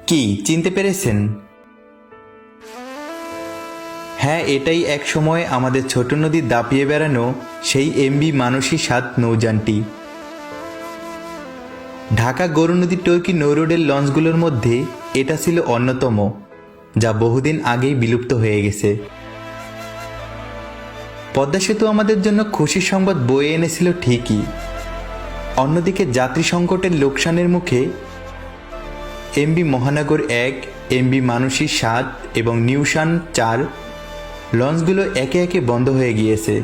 কি চিনতে পেরেছেন? হ্যাঁ, এটাই এক সময় আমাদের ছোট নদী দাপিয়ে বেড়ানো সেই এমবি মানসী ৭ নৌযানটি। ঢাকা গৌরনদী টর্কি নৌরোডের লঞ্চগুলোর মধ্যে এটা ছিল অন্যতম, যা বহুদিন আগেই বিলুপ্ত হয়ে গেছে। পদ্মা সেতু আমাদের জন্য খুশির সংবাদ বয়ে এনেছিল ঠিকই, অন্যদিকে যাত্রী সংকটের লোকসানের মুখে এমবি মহানগর ১, এমবি মানসী ৭ এবং নিউশান ৪ লঞ্চগুলো একে একে বন্ধ হয়ে গিয়েছে।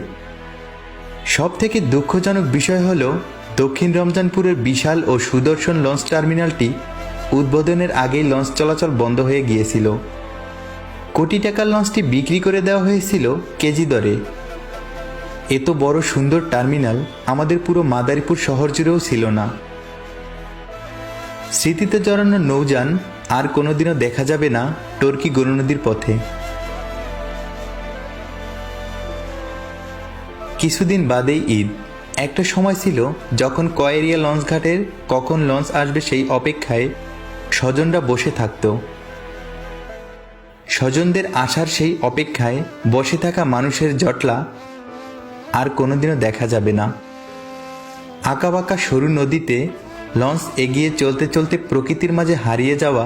সব থেকে দুঃখজনক বিষয় হল দক্ষিণ রমজানপুরের বিশাল ও সুদর্শন লঞ্চ টার্মিনালটি উদ্বোধনের আগেই লঞ্চ চলাচল বন্ধ হয়ে গিয়েছিল। কোটি টাকার লঞ্চটি বিক্রি করে দেওয়া হয়েছিল কেজি দরে। এত বড় সুন্দর টার্মিনাল আমাদের পুরো মাদারীপুর শহর জুড়েও ছিল না। স্মৃতিতে জড়ানো নৌযান আর কোনোদিনও দেখা যাবে না টর্কি গৌরনদীর পথে। কিছুদিন বাদেই ঈদ। একটা সময় ছিল যখন কয়েরিয়া লঞ্চঘাটের কখন লঞ্চ আসবে সেই অপেক্ষায় স্বজনরা বসে থাকত। স্বজনদের আসার সেই অপেক্ষায় বসে থাকা মানুষের জটলা আর কোনোদিনও দেখা যাবে না। আঁকাবাঁকা সরু নদীতে লঞ্চ এগিয়ে চলতে চলতে প্রকৃতির মাঝে হারিয়ে যাওয়া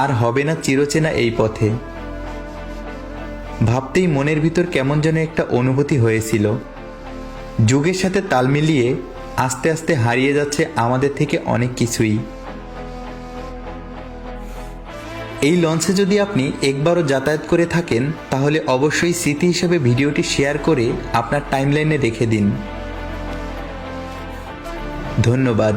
আর হবে না চিরচেনা এই পথে। ভাবতেই মনের ভিতর কেমন যেন একটা অনুভূতি হয়েছিল। যুগের সাথে তাল মিলিয়ে আস্তে আস্তে হারিয়ে যাচ্ছে আমাদের থেকে অনেক কিছুই। এই লঞ্চে যদি আপনি একবারও যাতায়াত করে থাকেন তাহলে অবশ্যই স্মৃতি হিসেবে ভিডিওটি শেয়ার করে আপনার টাইমলাইনে রেখে দিন। ধন্যবাদ।